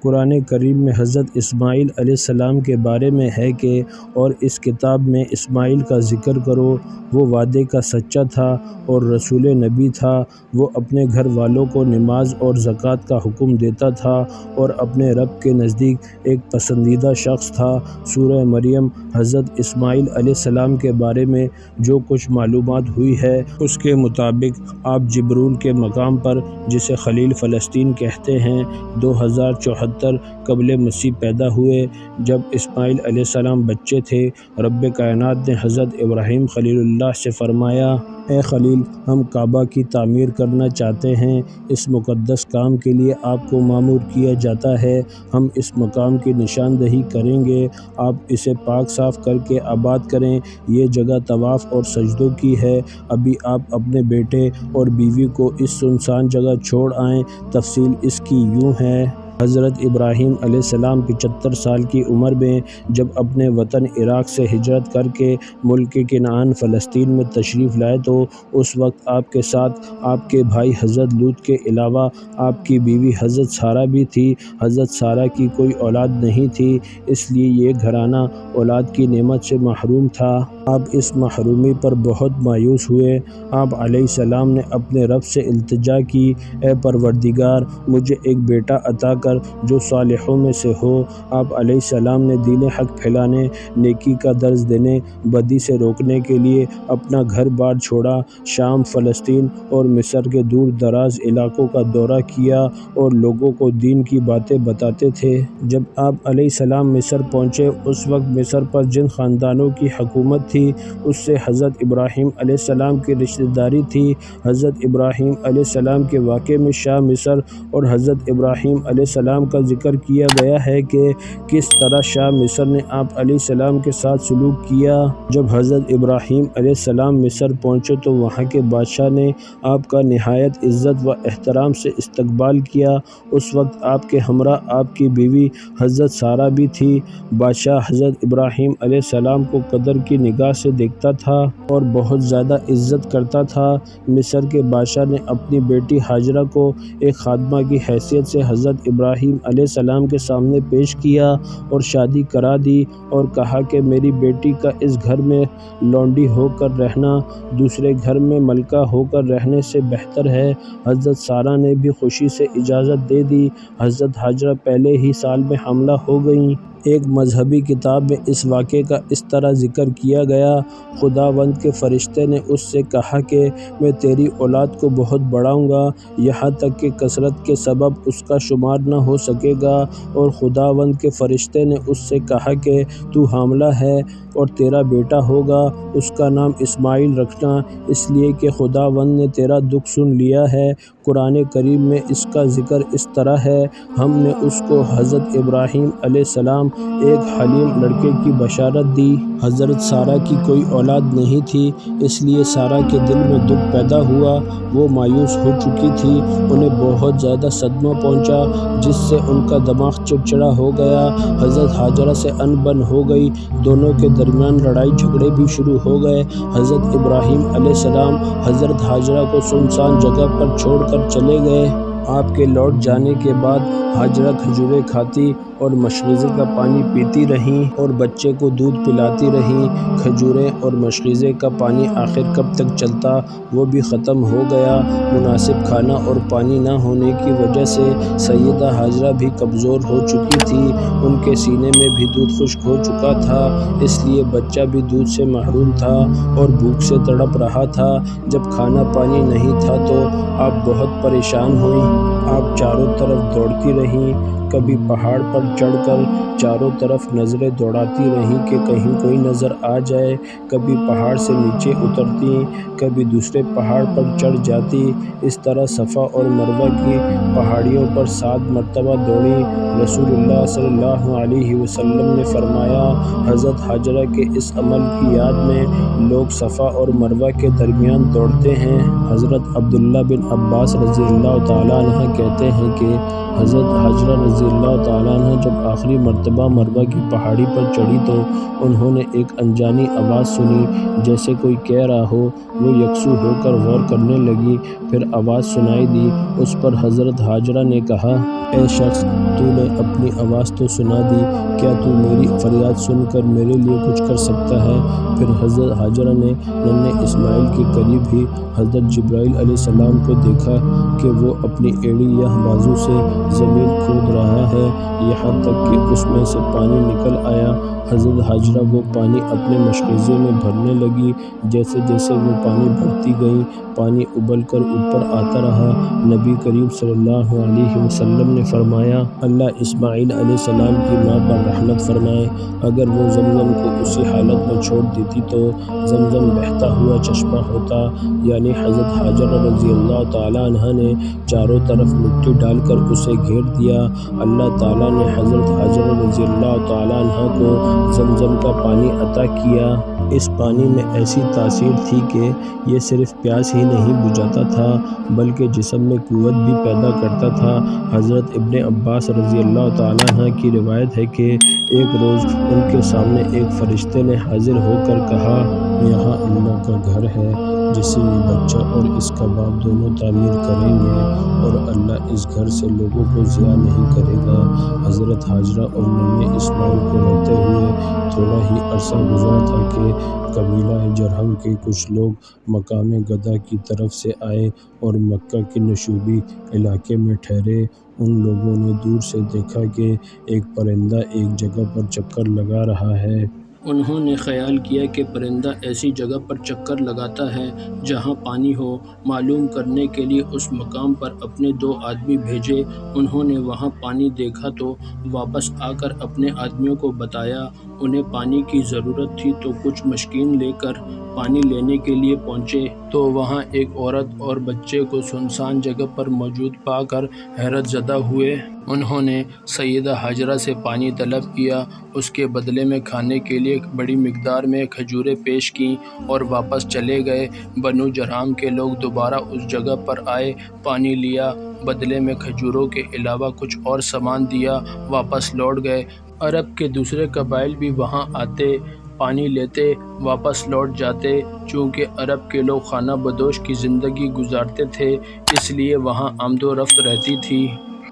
قرآن کریم میں حضرت اسماعیل علیہ السلام کے بارے میں ہے کہ اور اس کتاب میں اسماعیل کا ذکر کرو، وہ وعدے کا سچا تھا اور رسول نبی تھا، وہ اپنے گھر والوں کو نماز اور زکوٰۃ کا حکم دیتا تھا اور اپنے رب کے نزدیک ایک پسندیدہ شخص تھا۔ سورہ مریم حضرت اسماعیل علیہ السلام کے بارے میں جو کچھ معلومات ہوئی ہے اس کے مطابق آپ جبرون کے مقام پر، جسے خلیل فلسطین کہتے ہیں، 2074 قبل مسیح پیدا ہوئے۔ جب اسماعیل علیہ السلام بچے تھے، رب کائنات نے حضرت ابراہیم خلیل اللہ سے فرمایا، اے خلیل، ہم کعبہ کی تعمیر کرنا چاہتے ہیں۔ اس مقدس کام کے لیے آپ کو مامور کیا جاتا ہے۔ ہم اس مقام کی نشاندہی کریں گے، آپ اسے پاک صاف کر کے آباد کریں۔ یہ جگہ طواف اور سجدوں کی ہے۔ ابھی آپ اپنے بیٹے اور بیوی کو اس سنسان جگہ چھوڑ آئیں۔ تفصیل اس کی یوں ہے۔ حضرت ابراہیم علیہ السلام 75 سال کی عمر میں جب اپنے وطن عراق سے ہجرت کر کے ملک کنعان فلسطین میں تشریف لائے تو اس وقت آپ کے ساتھ آپ کے بھائی حضرت لوط کے علاوہ آپ کی بیوی حضرت سارہ بھی تھی۔ حضرت سارہ کی کوئی اولاد نہیں تھی، اس لیے یہ گھرانہ اولاد کی نعمت سے محروم تھا۔ آپ اس محرومی پر بہت مایوس ہوئے۔ آپ علیہ السلام نے اپنے رب سے التجا کی، اے پروردگار، مجھے ایک بیٹا عطا کر جو صالحوں میں سے ہو۔ آپ علیہ السلام نے دین حق پھیلانے، نیکی کا درس دینے، بدی سے روکنے کے لیے اپنا گھر بار چھوڑا، شام، فلسطین اور مصر کے دور دراز علاقوں کا دورہ کیا اور لوگوں کو دین کی باتیں بتاتے تھے۔ جب آپ علیہ السلام مصر پہنچے، اس وقت مصر پر جن خاندانوں کی حکومت تھی اس سے حضرت ابراہیم علیہ السلام کی رشتہ داری تھی۔ حضرت ابراہیم علیہ السلام کے واقعے میں شاہ مصر اور حضرت ابراہیم علیہ السلام کا ذکر کیا گیا ہے کہ کس طرح شاہ مصر نے آپ علیہ السلام کے ساتھ سلوک کیا۔ جب حضرت ابراہیم علیہ السلام مصر پہنچے تو وہاں کے بادشاہ نے آپ کا نہایت عزت و احترام سے استقبال کیا۔ اس وقت آپ کے ہمراہ آپ کی بیوی حضرت سارہ بھی تھی۔ بادشاہ حضرت ابراہیم علیہ السلام کو قدر کی نگاہ سے دیکھتا تھا اور بہت زیادہ عزت کرتا تھا۔ مصر کے بادشاہ نے اپنی بیٹی ہاجرہ کو ایک خادمہ کی حیثیت سے حضرت ابراہیم علیہ السلام کے سامنے پیش کیا اور شادی کرا دی اور کہا کہ میری بیٹی کا اس گھر میں لونڈی ہو کر رہنا دوسرے گھر میں ملکہ ہو کر رہنے سے بہتر ہے۔ حضرت سارہ نے بھی خوشی سے اجازت دے دی۔ حضرت ہاجرہ پہلے ہی سال میں حاملہ ہو گئیں۔ ایک مذہبی کتاب میں اس واقعے کا اس طرح ذکر کیا گیا، خداوند کے فرشتے نے اس سے کہا کہ میں تیری اولاد کو بہت بڑھاؤں گا، یہاں تک کہ کثرت کے سبب اس کا شمار نہ ہو سکے گا۔ اور خداوند کے فرشتے نے اس سے کہا کہ تو حاملہ ہے اور تیرا بیٹا ہوگا، اس کا نام اسماعیل رکھنا، اس لیے کہ خداوند نے تیرا دکھ سن لیا ہے۔ قرآن کریم میں اس کا ذکر اس طرح ہے، ہم نے اس کو حضرت ابراہیم علیہ السلام ایک حلیم لڑکے کی بشارت دی۔ حضرت سارہ کی کوئی اولاد نہیں تھی، اس لیے سارہ کے دل میں دکھ پیدا ہوا، وہ مایوس ہو چکی تھی، انہیں بہت زیادہ صدمہ پہنچا جس سے ان کا دماغ چڑچڑا ہو گیا۔ حضرت ہاجرہ سے ان بن ہو گئی، دونوں کے درمیان لڑائی جھگڑے بھی شروع ہو گئے۔ حضرت ابراہیم علیہ السلام حضرت ہاجرہ کو سنسان جگہ پر چھوڑ کر چلے گئے۔ آپ کے لوٹ جانے کے بعد ہاجرہ کھجوریں کھاتی اور مشغیزے کا پانی پیتی رہیں اور بچے کو دودھ پلاتی رہیں۔ کھجوریں اور مشغیزے کا پانی آخر کب تک چلتا، وہ بھی ختم ہو گیا۔ مناسب کھانا اور پانی نہ ہونے کی وجہ سے سیدہ ہاجرہ بھی کمزور ہو چکی تھی، ان کے سینے میں بھی دودھ خشک ہو چکا تھا، اس لیے بچہ بھی دودھ سے محروم تھا اور بھوک سے تڑپ رہا تھا۔ جب کھانا پانی نہیں تھا تو آپ بہت پریشان ہوئیں۔ آپ چاروں طرف دوڑتی رہیں، کبھی پہاڑ پر چڑھ کر چاروں طرف نظریں دوڑاتی رہیں کہ کہیں کوئی نظر آ جائے، کبھی پہاڑ سے نیچے اترتی، کبھی دوسرے پہاڑ پر چڑھ جاتی۔ اس طرح صفا اور مروہ کی پہاڑیوں پر 7 مرتبہ دوڑی۔ رسول اللہ صلی اللہ علیہ وسلم نے فرمایا، حضرت ہاجرہ کے اس عمل کی یاد میں لوگ صفا اور مروہ کے درمیان دوڑتے ہیں۔ حضرت عبداللہ بن عباس رضی اللہ تعالیٰ عنہ کہتے ہیں کہ حضرت ہاجرہ رضی اللہ تعالیٰ عنہ جب آخری مرتبہ مروہ کی پہاڑی پر چڑھی تو انہوں نے ایک انجانی آواز سنی جیسے کوئی کہہ رہا ہو، وہ یکسو ہو کر غور کرنے لگی، پھر آواز سنائی دی، اس پر حضرت ہاجرہ نے کہا، اے شخص، تو نے اپنی آواز تو سنا دی، کیا تو میری فریاد سن کر میرے لیے کچھ کر سکتا ہے؟ پھر حضرت ہاجرہ نے ننھے اسماعیل کے قریب ہی حضرت جبرائیل علیہ السلام کو دیکھا کہ وہ اپنی ایڑی یا بازو سے زمین کھود رہا ہے، یہاں تک کہ اس میں سے پانی نکل آیا۔ حضرت ہاجرہ وہ پانی اپنے مشقیزے میں بھرنے لگی۔ جیسے جیسے وہ پانی بھرتی گئیں، پانی ابل کر اوپر آتا رہا۔ نبی کریم صلی اللہ علیہ وسلم نے فرمایا، اللہ اسماعیل علیہ السلام کی ماں پر رحمت فرمائے، اگر وہ زمزم کو اسی حالت میں چھوڑ دیتی تو زمزم بہتا ہوا چشمہ ہوتا۔ یعنی حضرت ہاجرہ رضی اللہ تعالیٰ عنہا نے چاروں طرف مٹی ڈال کر اسے گھیر دیا۔ اللہ تعالیٰ نے حضرت ہاجرہ رضی اللہ تعالیٰ عنہا کو زمزم کا پانی عطا کیا۔ اس پانی میں ایسی تاثیر تھی کہ یہ صرف پیاس ہی نہیں بجھاتا تھا بلکہ جسم میں قوت بھی پیدا کرتا تھا۔ حضرت ابن عباس رضی اللہ تعالیٰ عنہ کی روایت ہے کہ ایک روز ان کے سامنے ایک فرشتے نے حاضر ہو کر کہا، یہاں اللہ کا گھر ہے جسے یہ بچہ اور اس کا باپ دونوں تعمیر کریں گے، اور اللہ اس گھر سے لوگوں کو ضیاء نہیں کرے گا۔ حضرت ہاجرہ اور ننھے اسماعیل کو رہتے ہوئے تھوڑا ہی عرصہ گزرا تھا کہ قبیلہ جرہم کے کچھ لوگ مقام گدہ کی طرف سے آئے اور مکہ کے نشیبی علاقے میں ٹھہرے۔ ان لوگوں نے دور سے دیکھا کہ ایک پرندہ ایک جگہ پر چکر لگا رہا ہے۔ انہوں نے خیال کیا کہ پرندہ ایسی جگہ پر چکر لگاتا ہے جہاں پانی ہو۔ معلوم کرنے کے لیے اس مقام پر اپنے 2 آدمی بھیجے۔ انہوں نے وہاں پانی دیکھا تو واپس آ کر اپنے آدمیوں کو بتایا۔ انہیں پانی کی ضرورت تھی تو کچھ مشکین لے کر پانی لینے کے لیے پہنچے تو وہاں ایک عورت اور بچے کو سنسان جگہ پر موجود پا کر حیرت زدہ ہوئے۔ انہوں نے سیدہ ہاجرہ سے پانی طلب کیا، اس کے بدلے میں کھانے کے لیے بڑی مقدار میں کھجوریں پیش کیں اور واپس چلے گئے۔ بنو جرہم کے لوگ دوبارہ اس جگہ پر آئے، پانی لیا، بدلے میں کھجوروں کے علاوہ کچھ اور سامان دیا، واپس لوٹ گئے۔ عرب کے دوسرے قبائل بھی وہاں آتے، پانی لیتے، واپس لوٹ جاتے۔ چونکہ عرب کے لوگ خانہ بدوش کی زندگی گزارتے تھے، اس لیے وہاں آمد و رفت رہتی تھی۔